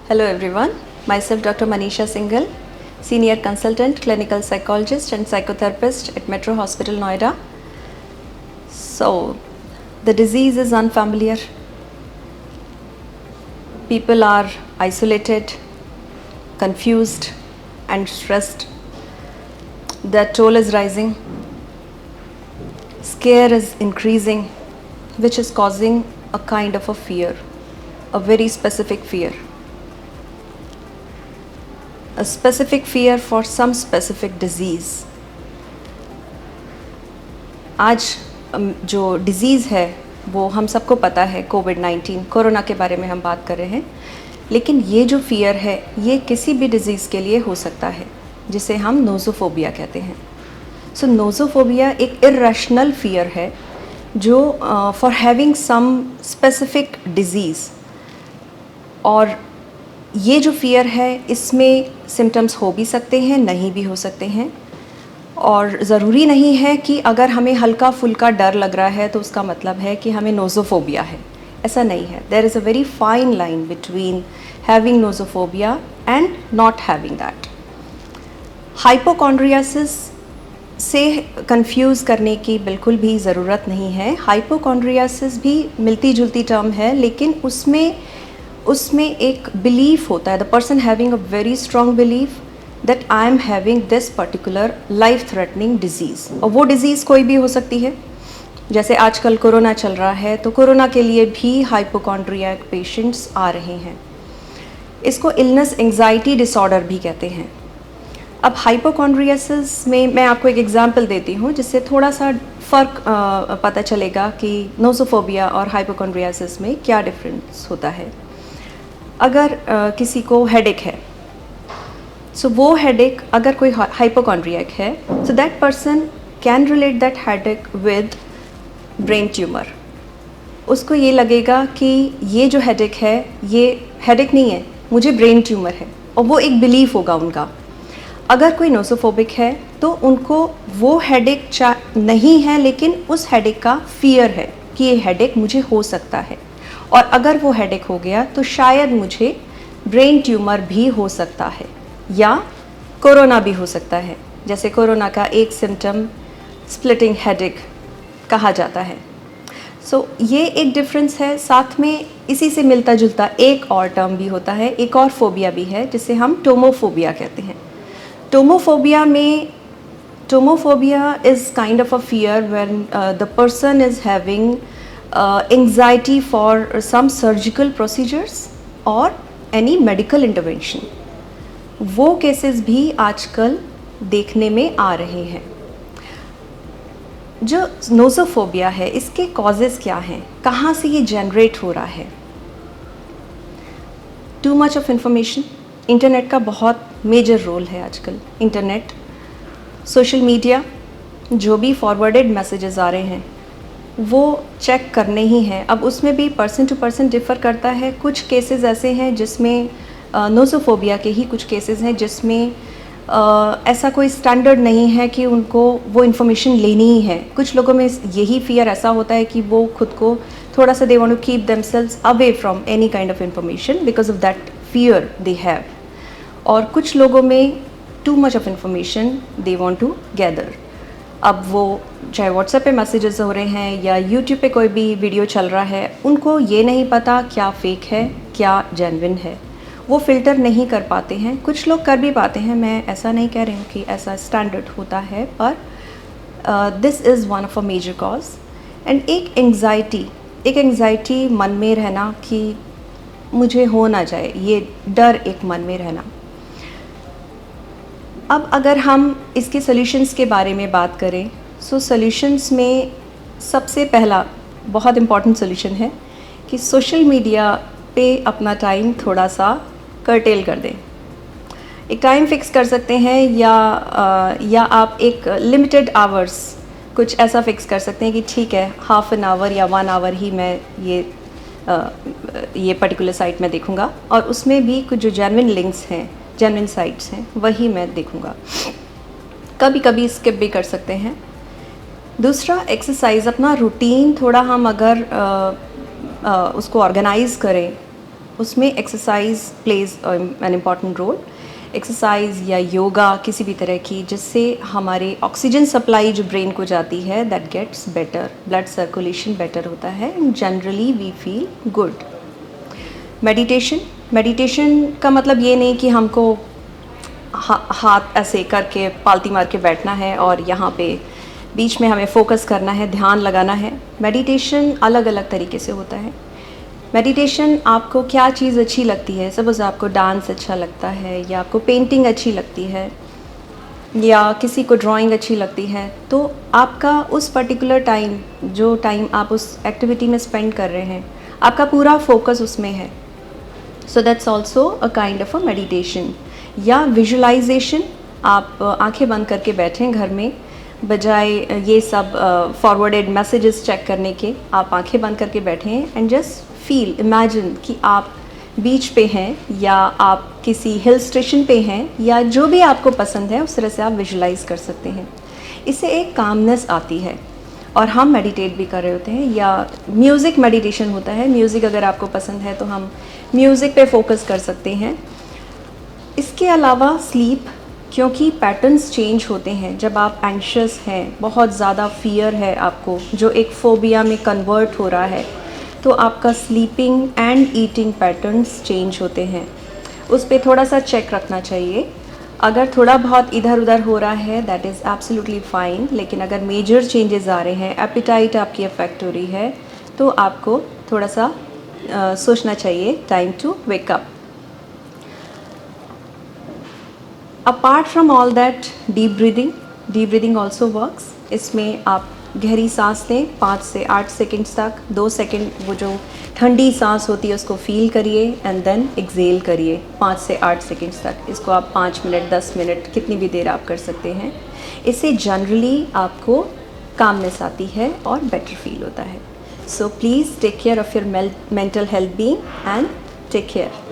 Hello everyone, myself Dr. Manisha Singhal, Senior Consultant, Clinical Psychologist and Psychotherapist at Metro Hospital, Noida. So, the disease is unfamiliar. People are isolated, confused and stressed. The toll is rising. Scare is increasing, which is causing a kind of a fear, a very specific fear. A specific fear for some specific disease. आज जो disease है वो हम सबको पता है, कोविड-19 corona के बारे में हम बात कर रहे हैं, लेकिन ये जो फियर है ये किसी भी डिज़ीज़ के लिए हो सकता है, जिसे हम नोज़ोफोबिया कहते हैं. सो नोज़ोफोबिया एक इर्रेशनल फियर है जो for having some specific disease. और ये जो फियर है इसमें सिम्टम्स हो भी सकते हैं, नहीं भी हो सकते हैं. और ज़रूरी नहीं है कि अगर हमें हल्का फुल्का डर लग रहा है तो उसका मतलब है कि हमें नोज़ोफोबिया है. ऐसा नहीं है. There is a very fine line between having nosophobia and not having that. Hypochondriasis से कंफ्यूज करने की बिल्कुल भी ज़रूरत नहीं है. हाइपोकॉन्ड्रियासिस भी मिलती जुलती टर्म है, लेकिन उसमें एक बिलीफ होता है. The person having a very strong belief that I am having this particular life threatening disease. और वो डिज़ीज़ कोई भी हो सकती है. जैसे आजकल कोरोना चल रहा है तो कोरोना के लिए भी हाइपोकॉन्ड्रियाक पेशेंट्स आ रहे हैं. इसको इलनेस एंग्जाइटी डिसऑर्डर भी कहते हैं. अब हाइपोकॉन्ड्रियासिस में मैं आपको एक एग्जांपल देती हूँ जिससे थोड़ा सा फ़र्क पता चलेगा कि नोज़ोफोबिया और हाइपोकॉन्ड्रियासिस में क्या डिफरेंस होता है. अगर किसी को हेडेक है, सो वो हेडेक अगर कोई हाइपोकॉन्ड्रियक है, so that person can relate that headache with brain tumour. उसको ये लगेगा कि ये जो हेडेक है ये हेडेक नहीं है, मुझे ब्रेन ट्यूमर है, और वो एक बिलीफ होगा उनका. अगर कोई नोज़ोफोबिक है तो उनको वो हेडेक नहीं है, लेकिन उस हेडेक का फियर है कि ये हेडेक मुझे हो सकता है, और अगर वो हेडेक हो गया तो शायद मुझे ब्रेन ट्यूमर भी हो सकता है या कोरोना भी हो सकता है. जैसे कोरोना का एक सिम्टम स्प्लिटिंग हेडेक कहा जाता है. सो ये एक डिफरेंस है. साथ में इसी से मिलता जुलता एक और टर्म भी होता है, एक और फोबिया भी है जिसे हम टोमोफोबिया कहते हैं. Tomophobia is kind of a fear when the person is having anxiety for some surgical procedures or any medical intervention. वो केसेस भी आजकल देखने में आ रहे हैं. जो नोज़ोफोबिया है इसके कॉजेज़ क्या हैं, कहाँ से ये जनरेट हो रहा है. To much of information. Internet का बहुत मेजर रोल है आजकल. इंटरनेट, सोशल मीडिया, जो भी फॉरवर्डेड मैसेजेस आ रहे हैं वो चेक करने ही हैं. अब उसमें भी पर्सन टू पर्सन डिफ़र करता है. कुछ केसेस ऐसे हैं जिसमें नोज़ोफोबिया के ही कुछ केसेस हैं जिसमें ऐसा कोई स्टैंडर्ड नहीं है कि उनको वो इन्फॉर्मेशन लेनी ही है. कुछ लोगों में यही फियर ऐसा होता है कि वो खुद को थोड़ा सा they want to keep themselves away from any kind of information because of that fear they have. और कुछ लोगों में too much of information they want to gather. अब वो चाहे व्हाट्सएप पे मैसेजेस हो रहे हैं या यूट्यूब पे कोई भी वीडियो चल रहा है, उनको ये नहीं पता क्या फ़ेक है क्या जेन्युइन है. वो फ़िल्टर नहीं कर पाते हैं. कुछ लोग कर भी पाते हैं, मैं ऐसा नहीं कह रही हूँ कि ऐसा स्टैंडर्ड होता है, पर this is one of a major cause. And एक एंग्जाइटी मन में रहना कि मुझे हो ना जाए, ये डर एक मन में रहना. अब अगर हम इसके सॉल्यूशंस के बारे में बात करें, सो सॉल्यूशंस में सबसे पहला बहुत इम्पॉर्टेंट सॉल्यूशन है कि सोशल मीडिया पे अपना टाइम थोड़ा सा कर्टेल कर दें. एक टाइम फिक्स कर सकते हैं या आप एक लिमिटेड आवर्स कुछ ऐसा फिक्स कर सकते हैं कि ठीक है, हाफ एन आवर या 1 आवर ही मैं ये पर्टिकुलर साइट में देखूँगा, और उसमें भी कुछ जो जेन्युइन लिंक्स हैं, जेन्युइन साइट्स हैं, वही मैं देखूँगा. कभी कभी स्किप भी कर सकते हैं. दूसरा, एक्सरसाइज. अपना रूटीन थोड़ा हम अगर उसको ऑर्गेनाइज़ करें उसमें exercise plays an important role. Exercise या योगा किसी भी तरह की, जिससे हमारे ऑक्सीजन सप्लाई जो ब्रेन को जाती है that gets better, blood circulation better होता है and generally we feel good. Meditation का मतलब ये नहीं कि हमको हाथ ऐसे करके पालती मार के बैठना है और यहाँ पे बीच में हमें फोकस करना है, ध्यान लगाना है। मेडिटेशन अलग अलग तरीके से होता है। मेडिटेशन आपको क्या चीज़ अच्छी लगती है, सपोज़ आपको डांस अच्छा लगता है या आपको पेंटिंग अच्छी लगती है या किसी को ड्राइंग अच्छी लगती है, तो आपका उस पर्टिकुलर टाइम, जो टाइम आप उस एक्टिविटी में स्पेंड कर रहे हैं, आपका पूरा फोकस उसमें है। So that's also a kind of a meditation. या विजुअलाइजेशन, आप आंखें बंद करके बैठें घर में, बजाय ये सब फॉरवर्डेड मैसेजेस चेक करने के, आप आंखें बंद करके बैठें एंड जस्ट फील, इमेजिन कि आप बीच पे हैं या आप किसी हिल स्टेशन पे हैं या जो भी आपको पसंद है उस तरह से आप विजुलाइज कर सकते हैं। इससे एक कामनेस आती है और हम मेडिटेट भी कर रहे होते हैं। या म्यूज़िक मेडिटेशन होता है, म्यूज़िक अगर आपको पसंद है तो हम म्यूज़िक पे फोकस कर सकते हैं। इसके अलावा स्लीप, क्योंकि पैटर्न्स चेंज होते हैं जब आप एंग्शियस हैं, बहुत ज़्यादा फियर है आपको जो एक फोबिया में कन्वर्ट हो रहा है, तो आपका sleeping and eating patterns change होते हैं। उस पर थोड़ा सा चेक रखना चाहिए। अगर थोड़ा बहुत इधर उधर हो रहा है दैट इज़ एब्सोल्युटली फाइन, लेकिन अगर मेजर चेंजेस आ रहे हैं, एपिटाइट आपकी अफेक्ट हो रही है, तो आपको थोड़ा सा सोचना चाहिए, time to wake up. Apart from all that, deep breathing also works. इसमें आप गहरी सांस लें 5 से 8 सेकेंड्स तक, 2 सेकेंड वो जो ठंडी सांस होती है उसको फील करिए एंड देन एक्सेल करिए 5 से 8 सेकेंड्स तक। इसको आप 5 मिनट, 10 मिनट, कितनी भी देर आप कर सकते हैं। इससे जनरली आपको कामनेस आती है और बेटर फील होता है। So please take care of your mental health being and take care.